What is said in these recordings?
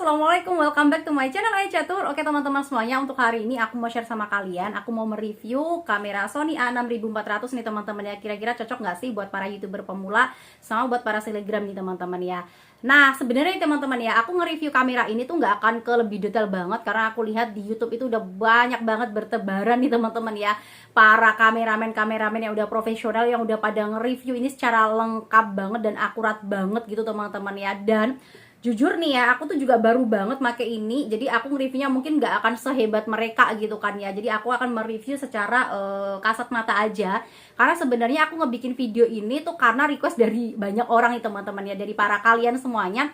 assalamualaikum, welcome back to my channel Ayah Catur. Oke teman-teman semuanya, untuk hari ini aku mau share sama kalian. Aku mau mereview kamera Sony A6400 nih teman-teman ya. Kira-kira cocok nggak sih buat para youtuber pemula sama buat para selebgram nih teman-teman ya. Nah sebenarnya teman-teman ya, aku nge-review kamera ini tuh nggak akan ke lebih detail banget, karena aku lihat di YouTube itu udah banyak banget bertebaran nih teman-teman ya, para kameramen yang udah profesional, yang udah pada nge-review ini secara lengkap banget dan akurat banget gitu teman-teman ya. Dan jujur nih ya, aku tuh juga baru banget make ini, jadi aku nge-reviewnya mungkin nggak akan sehebat mereka gitu kan ya. Jadi aku akan mereview secara kasat mata aja, karena sebenarnya aku ngebikin video ini tuh karena request dari banyak orang nih teman-teman ya, dari para kalian semuanya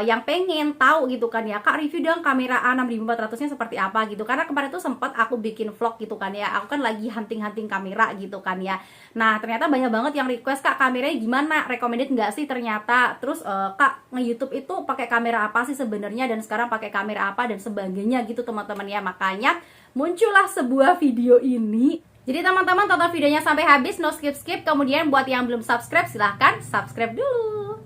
yang pengen tahu gitu kan ya, Kak review dong kamera A6400 nya seperti apa gitu. Karena kemarin tuh sempat aku bikin vlog gitu kan ya, aku kan lagi hunting kamera gitu kan ya. Nah ternyata banyak banget yang request, Kak kameranya gimana, recommended nggak sih ternyata. Terus Kak nge-YouTube itu pakai kamera apa sih sebenarnya, dan sekarang pakai kamera apa dan sebagainya gitu teman-teman ya. Makanya muncullah sebuah video ini. Jadi teman-teman tonton videonya sampai habis, no skip-skip. Kemudian buat yang belum subscribe silahkan subscribe dulu.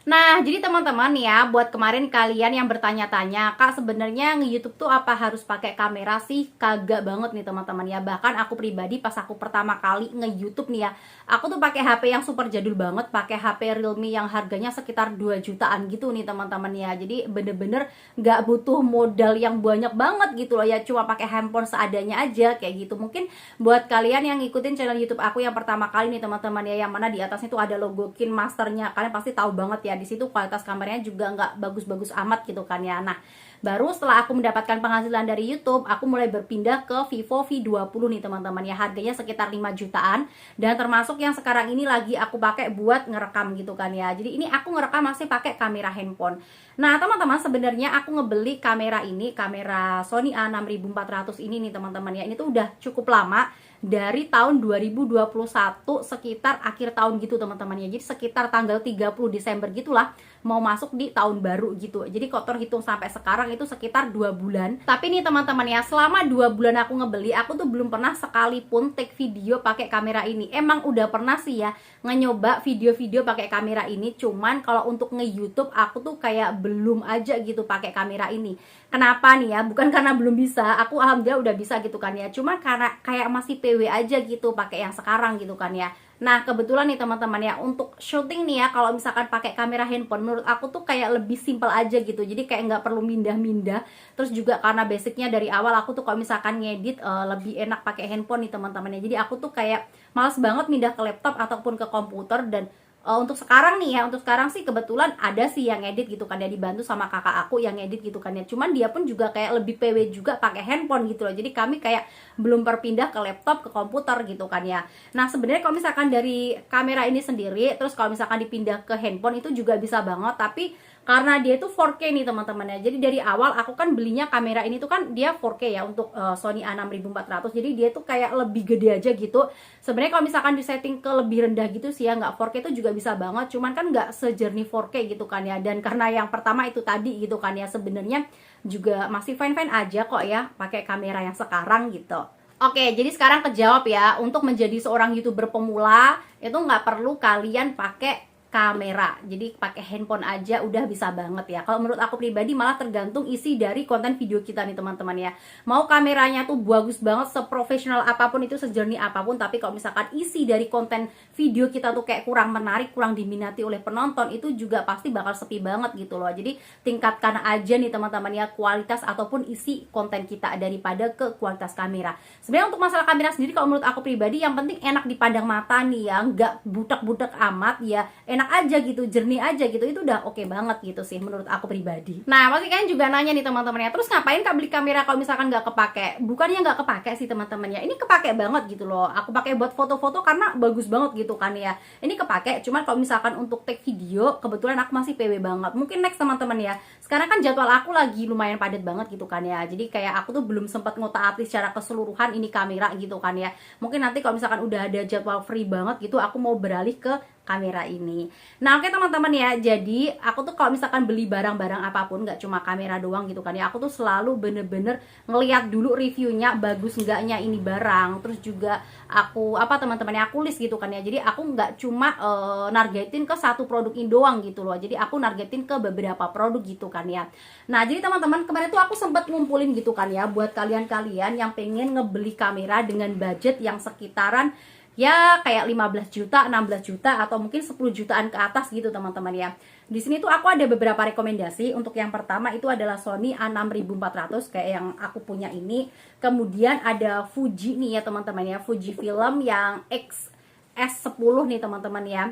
Nah, jadi teman-teman ya, buat kemarin kalian yang bertanya-tanya, Kak sebenarnya nge-YouTube tuh apa harus pakai kamera sih? Kagak banget nih teman-teman ya. Bahkan aku pribadi pas aku pertama kali nge-YouTube nih ya, aku tuh pakai HP yang super jadul banget, pakai HP Realme yang harganya sekitar 2 jutaan gitu nih teman-teman ya. Jadi bener-bener nggak butuh modal yang banyak banget gitu loh ya, cuma pakai handphone seadanya aja kayak gitu. Mungkin buat kalian yang ngikutin channel YouTube aku yang pertama kali nih teman-teman ya, yang mana di atasnya tuh ada logo KineMasternya, kalian pasti tahu banget ya. Di situ kualitas kameranya juga nggak bagus-bagus amat gitu kan ya. Nah baru setelah aku mendapatkan penghasilan dari YouTube, aku mulai berpindah ke Vivo V20 nih teman-teman ya, harganya sekitar 5 jutaan, dan termasuk yang sekarang ini lagi aku pakai buat ngerekam gitu kan ya. Jadi ini aku ngerekam masih pakai kamera handphone. Nah teman-teman, sebenarnya aku ngebeli kamera ini, kamera Sony A6400 ini nih teman-teman ya, ini tuh udah cukup lama, dari tahun 2021 sekitar akhir tahun gitu teman-teman ya. Jadi sekitar tanggal 30 Desember gitulah, mau masuk di tahun baru gitu. Jadi kotor hitung sampai sekarang itu sekitar 2 bulan. Tapi nih teman-teman ya, selama 2 bulan aku ngebeli, aku tuh belum pernah sekalipun take video pakai kamera ini. Emang udah pernah sih ya nyoba video-video pakai kamera ini, cuman kalau untuk nge-YouTube aku tuh kayak belum aja gitu pakai kamera ini. Kenapa nih ya? Bukan karena belum bisa, aku alhamdulillah udah bisa gitu kan ya. Cuma karena kayak masih PW aja gitu pakai yang sekarang gitu kan ya. Nah kebetulan nih teman-teman ya, untuk syuting nih ya, kalau misalkan pakai kamera handphone menurut aku tuh kayak lebih simple aja gitu. Jadi kayak nggak perlu mindah-mindah. Terus juga karena basicnya dari awal aku tuh kalau misalkan ngedit lebih enak pakai handphone nih teman-teman ya. Jadi aku tuh kayak males banget mindah ke laptop ataupun ke komputer. Dan untuk sekarang nih ya, untuk sekarang sih kebetulan ada sih yang edit gitu kan ya, dibantu sama kakak aku yang edit gitu kan ya. Cuman dia pun juga kayak lebih PW juga pakai handphone gitu loh. Jadi kami kayak belum berpindah ke laptop, ke komputer gitu kan ya. Nah sebenarnya kalau misalkan dari kamera ini sendiri, terus kalau misalkan dipindah ke handphone itu juga bisa banget. Tapi karena dia itu 4K nih teman-teman ya, jadi dari awal aku kan belinya kamera ini tuh kan dia 4K ya, untuk Sony A6400. Jadi dia tuh kayak lebih gede aja gitu. Sebenarnya kalau misalkan disetting ke lebih rendah gitu sih ya, nggak 4K itu juga bisa banget, cuman kan nggak sejernih 4K gitu kan ya. Dan karena yang pertama itu tadi gitu kan ya, sebenarnya juga masih fine-fine aja kok ya pakai kamera yang sekarang gitu. Oke, jadi sekarang kejawab ya, untuk menjadi seorang YouTuber pemula itu nggak perlu kalian pakai kamera, jadi pakai handphone aja udah bisa banget ya. Kalau menurut aku pribadi malah tergantung isi dari konten video kita nih teman-teman ya. Mau kameranya tuh bagus banget, seprofesional apapun itu, sejernih apapun, tapi kalau misalkan isi dari konten video kita tuh kayak kurang menarik, kurang diminati oleh penonton, itu juga pasti bakal sepi banget gitu loh. Jadi tingkatkan aja nih teman-teman ya kualitas ataupun isi konten kita daripada ke kualitas kamera. Sebenarnya untuk masalah kamera sendiri, kalau menurut aku pribadi yang penting enak dipandang mata nih ya, nggak budak-budak amat ya, enak aja gitu, jernih aja gitu, itu udah oke banget gitu sih menurut aku pribadi. Nah pasti kalian juga nanya nih teman-teman ya, terus ngapain Kak beli kamera kalau misalkan nggak kepake? Bukannya nggak kepake sih teman-teman ya, ini kepake banget gitu loh. Aku pakai buat foto-foto karena bagus banget gitu kan ya, ini kepake. Cuman kalau misalkan untuk take video, kebetulan aku masih PW banget. Mungkin next teman-teman ya, sekarang kan jadwal aku lagi lumayan padat banget gitu kan ya, jadi kayak aku tuh belum sempat ngotak-atik secara keseluruhan ini kamera gitu kan ya. Mungkin nanti kalau misalkan udah ada jadwal free banget gitu, aku mau beralih ke kamera ini. Nah oke teman-teman ya, jadi aku tuh kalau misalkan beli barang-barang apapun, nggak cuma kamera doang gitu kan ya, aku tuh selalu bener-bener ngeliat dulu reviewnya bagus enggaknya ini barang. Terus juga aku apa teman-teman ya, aku list gitu kan ya, jadi aku nggak cuma nargetin ke satu produk ini doang gitu loh, jadi aku nargetin ke beberapa produk gitu kan ya. Nah jadi teman-teman, kemarin tuh aku sempat ngumpulin gitu kan ya, buat kalian-kalian yang pengen ngebeli kamera dengan budget yang sekitaran ya kayak 15 juta, 16 juta atau mungkin 10 jutaan ke atas gitu teman-teman ya. Di sini tuh aku ada beberapa rekomendasi. Untuk yang pertama itu adalah Sony A6400 kayak yang aku punya ini. Kemudian ada Fuji nih ya teman-teman ya, Fujifilm yang X-S10 nih teman-teman ya.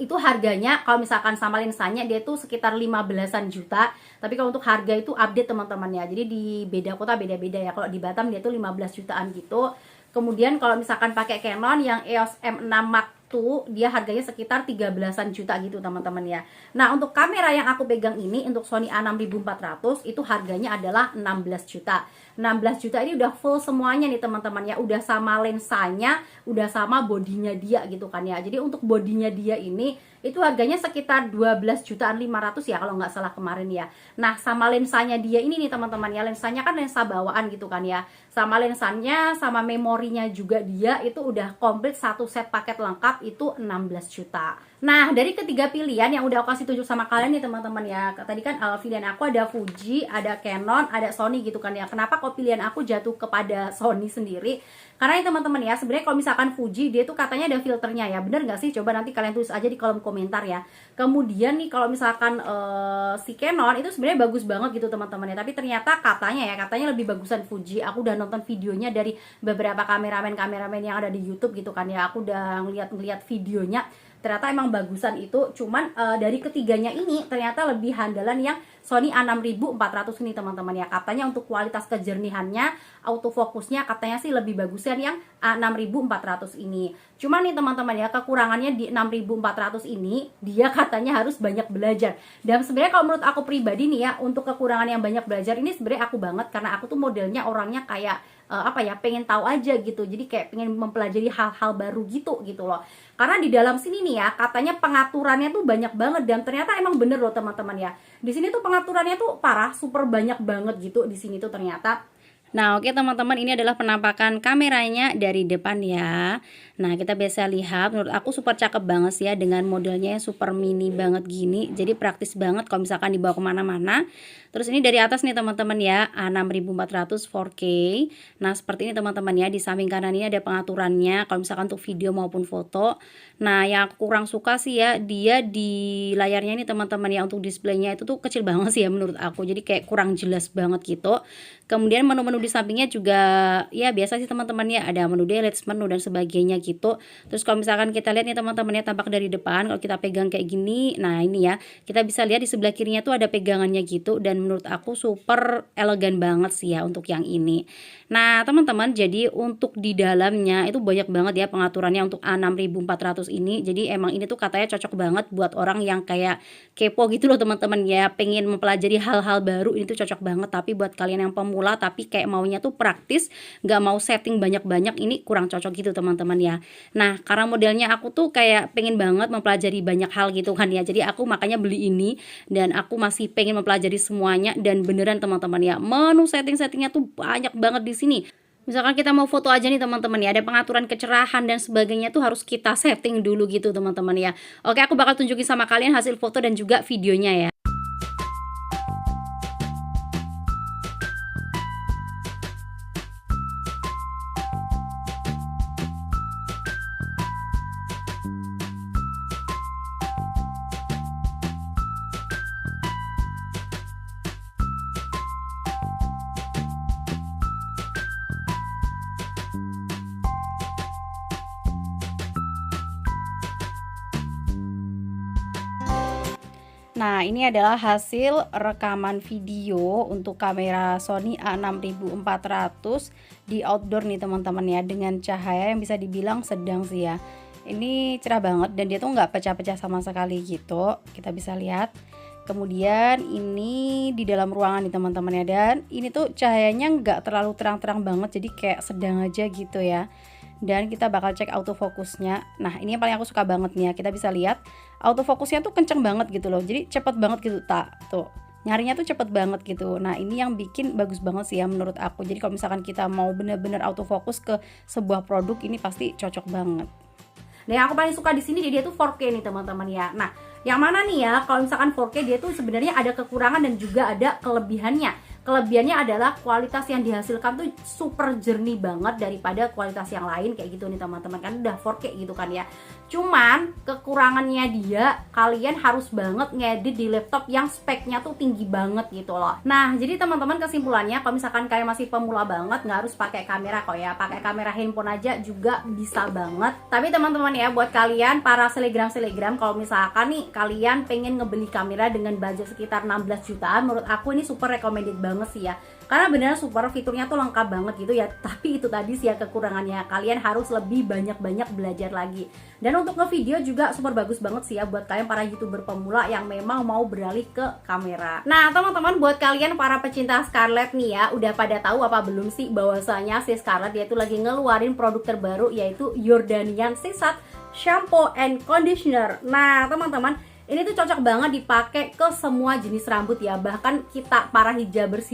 Itu harganya kalau misalkan sama lensanya dia tuh sekitar 15-an juta, tapi kalau untuk harga itu update teman-teman ya, jadi di beda kota beda-beda ya. Kalau di Batam dia tuh 15 jutaan gitu. Kemudian kalau misalkan pakai Canon yang EOS M6 Mark II, dia harganya sekitar 13-an juta gitu teman-teman ya. Nah untuk kamera yang aku pegang ini, untuk Sony A6400 itu harganya adalah 16 juta. 16 juta ini udah full semuanya nih teman-teman ya, udah sama lensanya, udah sama bodinya dia gitu kan ya. Jadi untuk bodinya dia ini itu harganya sekitar 12 jutaan 500 ya kalau nggak salah kemarin ya. Nah sama lensanya dia ini nih teman-teman ya, lensanya kan lensa bawaan gitu kan ya, sama lensanya sama memorinya juga dia itu udah komplit satu set paket lengkap itu 16 juta. Nah dari ketiga pilihan yang udah aku kasih tunjuk sama kalian nih teman-teman ya, tadi kan pilihan aku ada Fuji, ada Canon, ada Sony gitu kan ya. Kenapa kok pilihan aku jatuh kepada Sony sendiri? Karena ya teman-teman ya, sebenarnya kalau misalkan Fuji dia tuh katanya ada filternya ya, bener nggak sih? Coba nanti kalian tulis aja di kolom komentar ya. Kemudian nih kalau misalkan si Canon itu sebenarnya bagus banget gitu teman-teman ya, tapi ternyata katanya lebih bagusan Fuji. Aku udah nonton videonya dari beberapa kameramen yang ada di YouTube gitu kan ya, aku udah ngeliat videonya, ternyata emang bagusan itu. Cuman dari ketiganya ini ternyata lebih handalan yang Sony A6400 ini teman-teman ya. Katanya untuk kualitas kejernihannya, autofokusnya katanya sih lebih bagusan yang A6400 ini. Cuman nih teman-teman ya, kekurangannya di 6400 ini dia katanya harus banyak belajar. Dan sebenarnya kalau menurut aku pribadi nih ya, untuk kekurangan yang banyak belajar ini sebenarnya aku banget, karena aku tuh modelnya orangnya kayak pengen tahu aja gitu. Jadi kayak pengen mempelajari hal-hal baru gitu loh. Karena di dalam sini nih ya, katanya pengaturannya tuh banyak banget, dan ternyata emang bener loh teman-teman ya. Di sini tuh pengaturannya tuh parah, super banyak banget gitu di sini tuh ternyata. Nah oke teman-teman, ini adalah penampakan kameranya dari depan ya. Nah kita bisa lihat, menurut aku super cakep banget sih ya, dengan modelnya yang super mini banget gini. Jadi praktis banget kalau misalkan dibawa kemana-mana. Terus ini dari atas nih teman-teman ya, A6400 4K. Nah seperti ini teman-teman ya, di samping kanan ini ada pengaturannya kalau misalkan untuk video maupun foto. Nah yang aku kurang suka sih ya, dia di layarnya ini teman-teman ya, untuk displaynya itu tuh kecil banget sih ya menurut aku. Jadi kayak kurang jelas banget gitu. Kemudian menu-menu di sampingnya juga ya biasa sih teman-teman ya, ada menu delete, menu dan sebagainya gitu. Terus kalau misalkan kita lihat nih teman-teman ya, tampak dari depan kalau kita pegang kayak gini, nah ini ya, kita bisa lihat di sebelah kirinya tuh ada pegangannya gitu, dan menurut aku super elegan banget sih ya untuk yang ini. Nah teman-teman, jadi untuk di dalamnya itu banyak banget ya pengaturannya untuk A6400 ini. Jadi emang ini tuh katanya cocok banget buat orang yang kayak kepo gitu loh teman-teman ya, pengen mempelajari hal-hal baru, ini tuh cocok banget. Tapi buat kalian yang pemula tapi kayak maunya tuh praktis, nggak mau setting banyak-banyak, ini kurang cocok gitu teman-teman ya. Nah karena modelnya aku tuh kayak pengen banget mempelajari banyak hal gitu kan ya, jadi aku makanya beli ini, dan aku masih pengen mempelajari semuanya. Dan beneran teman-teman ya, menu setting-settingnya tuh banyak banget di sini. Misalkan kita mau foto aja nih teman-teman ya, ada pengaturan kecerahan dan sebagainya tuh harus kita setting dulu gitu teman-teman ya. Oke, aku bakal tunjukin sama kalian hasil foto dan juga videonya ya. Nah ini adalah hasil rekaman video untuk kamera Sony A6400 di outdoor nih teman-teman ya, dengan cahaya yang bisa dibilang sedang sih ya. Ini cerah banget dan dia tuh nggak pecah-pecah sama sekali gitu, kita bisa lihat. Kemudian ini di dalam ruangan nih teman-teman ya, dan ini tuh cahayanya nggak terlalu terang-terang banget, jadi kayak sedang aja gitu ya. dan kita bakal cek autofocusnya. Nah, ini yang paling aku suka banget nih ya. Kita bisa lihat autofocusnya tuh kenceng banget gitu loh. Jadi cepet banget gitu tuh. Nyarinya tuh cepet banget gitu. Nah, ini yang bikin bagus banget sih ya menurut aku. Jadi kalau misalkan kita mau bener-bener autofocus ke sebuah produk, ini pasti cocok banget. Dan yang aku paling suka di sini dia tuh 4K nih teman-teman ya. Nah, yang mana nih ya? Kalau misalkan 4K dia tuh sebenarnya ada kekurangan dan juga ada kelebihannya. Kelebihannya adalah kualitas yang dihasilkan tuh super jernih banget daripada kualitas yang lain kayak gitu nih teman-teman, kan udah 4K gitu kan ya. Cuman kekurangannya dia, kalian harus banget ngedit di laptop yang speknya tuh tinggi banget gitu loh. Nah, jadi teman-teman kesimpulannya kalau misalkan kalian masih pemula banget, nggak harus pakai kamera kok ya. Pakai kamera handphone aja juga bisa banget. Tapi teman-teman ya, buat kalian para selegram kalau misalkan nih kalian pengen ngebeli kamera dengan budget sekitar 16 jutaan, menurut aku ini super recommended banget sih ya. Karena beneran super, fiturnya tuh lengkap banget gitu ya. Tapi itu tadi sih ya kekurangannya, kalian harus lebih banyak-banyak belajar lagi. Dan untuk ngevideo juga super bagus banget sih ya buat kalian para YouTuber pemula yang memang mau beralih ke kamera. Nah, teman-teman, buat kalian para pecinta Scarlett nih ya, udah pada tahu apa belum sih bahwasanya si Scarlett dia tuh lagi ngeluarin produk terbaru, yaitu Jordanian Sisat Shampoo and Conditioner. Nah, teman-teman, ini tuh cocok banget dipakai ke semua jenis rambut ya. Bahkan kita para hijabers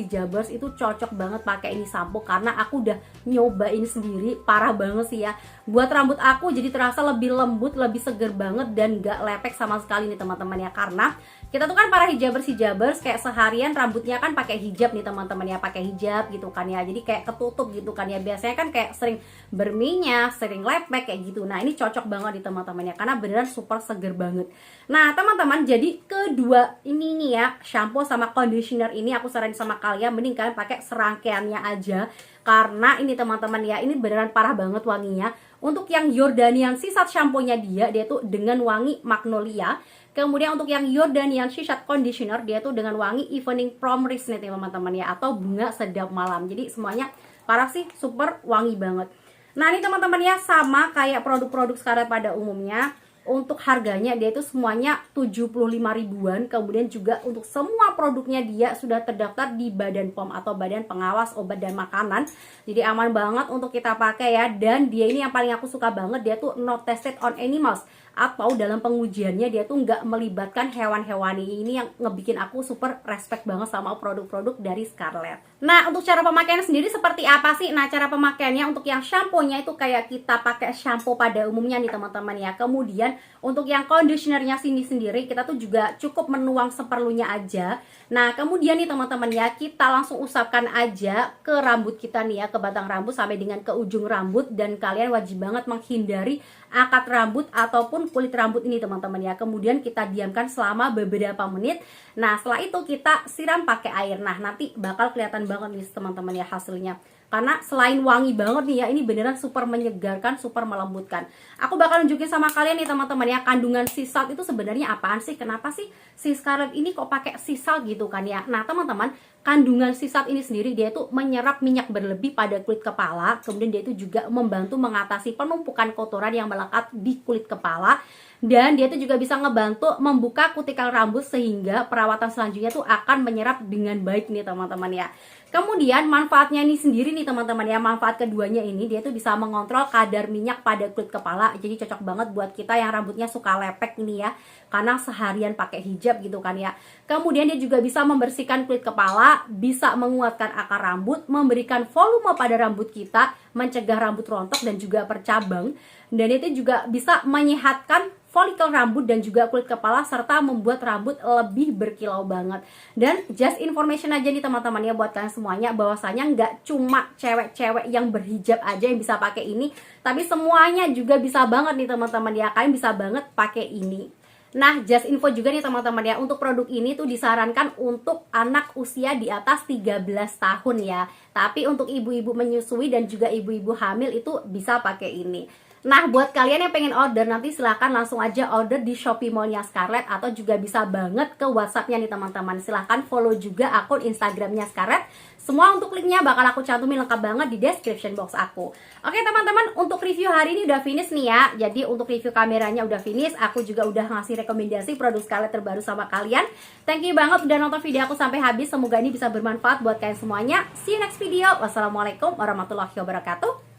itu cocok banget pakai ini sampo, karena aku udah nyobain sendiri, parah banget sih ya. Buat rambut aku jadi terasa lebih lembut, lebih seger banget, dan gak lepek sama sekali nih teman-teman ya. Karena kita tuh kan para hijabers kayak seharian rambutnya kan pakai hijab nih teman-teman ya, pakai hijab gitu kan ya. Jadi kayak ketutup gitu kan ya. Biasanya kan kayak sering berminyak, sering lepek kayak gitu. Nah, ini cocok banget nih teman-teman ya, karena beneran super seger banget. Nah, teman-teman, jadi kedua ini nih ya, shampoo sama conditioner ini aku saranin sama kalian mending kalian pakai serangkaiannya aja, karena ini teman-teman ya, ini beneran parah banget wanginya. Untuk yang Jordanian Sisat shampoo-nya dia tuh dengan wangi magnolia. Kemudian untuk yang Jordanian Sisat conditioner dia tuh dengan wangi evening promise nih teman-teman ya, atau bunga sedap malam. Jadi semuanya parah sih, super wangi banget. Nah, ini teman-teman ya, sama kayak produk-produk Scarlett pada umumnya. Untuk harganya dia itu semuanya 75 ribuan. Kemudian juga untuk semua produknya dia sudah terdaftar di Badan POM atau Badan Pengawas Obat dan Makanan. Jadi aman banget untuk kita pakai ya. Dan dia ini yang paling aku suka banget, dia tuh not tested on animals, atau dalam pengujiannya dia tuh nggak melibatkan hewan-hewani. Ini yang ngebikin aku super respect banget sama produk-produk dari Scarlett. Nah, untuk cara pemakaiannya sendiri seperti apa sih? Nah, cara pemakaiannya untuk yang shampoo-nya itu kayak kita pakai shampoo pada umumnya nih teman-teman ya. Kemudian untuk yang conditionernya sendiri kita tuh juga cukup menuang seperlunya aja. Nah, kemudian nih teman-teman ya, kita langsung usapkan aja ke rambut kita nih ya, ke batang rambut sampai dengan ke ujung rambut. Dan kalian wajib banget menghindari akar rambut ataupun kulit rambut ini teman-teman ya. Kemudian kita diamkan selama beberapa menit. Nah, setelah itu kita siram pakai air. Nah, nanti bakal kelihatan banget nih teman-teman ya hasilnya. Karena selain wangi banget nih ya, ini beneran super menyegarkan, super melembutkan. Aku bakal nunjukin sama kalian nih teman-teman ya, kandungan sea salt itu sebenarnya apaan sih? Kenapa sih si Scarlett ini kok pakai sea salt gitu kan ya? Nah, teman-teman, kandungan sea salt ini sendiri dia itu menyerap minyak berlebih pada kulit kepala. Kemudian dia itu juga membantu mengatasi penumpukan kotoran yang melekat di kulit kepala. Dan dia itu juga bisa ngebantu membuka kutikal rambut, sehingga perawatan selanjutnya tuh akan menyerap dengan baik nih teman-teman ya. Kemudian manfaatnya ini sendiri nih teman-teman ya, manfaat keduanya ini dia tuh bisa mengontrol kadar minyak pada kulit kepala. Jadi cocok banget buat kita yang rambutnya suka lepek ini ya, karena seharian pakai hijab gitu kan ya. Kemudian dia juga bisa membersihkan kulit kepala, bisa menguatkan akar rambut, memberikan volume pada rambut kita, mencegah rambut rontok dan juga bercabang. Dan itu juga bisa menyehatkan folikel rambut dan juga kulit kepala, serta membuat rambut lebih berkilau banget. Dan just information aja nih teman-teman ya buat kalian semuanya, bahwasanya nggak cuma cewek-cewek yang berhijab aja yang bisa pakai ini, tapi semuanya juga bisa banget nih teman-teman ya, kalian bisa banget pakai ini. Nah, just info juga nih teman-teman ya, untuk produk ini tuh disarankan untuk anak usia di atas 13 tahun ya. Tapi untuk ibu-ibu menyusui dan juga ibu-ibu hamil itu bisa pakai ini. Nah, buat kalian yang pengen order, nanti silahkan langsung aja order di Shopee Mall-nya Scarlett, atau juga bisa banget ke WhatsApp-nya nih teman-teman. Silahkan follow juga akun Instagram-nya Scarlett. Semua untuk linknya bakal aku cantumin lengkap banget di description box aku. Oke teman-teman, untuk review hari ini udah finish nih ya. Jadi untuk review kameranya udah finish, aku juga udah ngasih rekomendasi produk Scarlett terbaru sama kalian. Thank you banget udah nonton video aku sampai habis. Semoga ini bisa bermanfaat buat kalian semuanya. See you next video. Wassalamualaikum warahmatullahi wabarakatuh.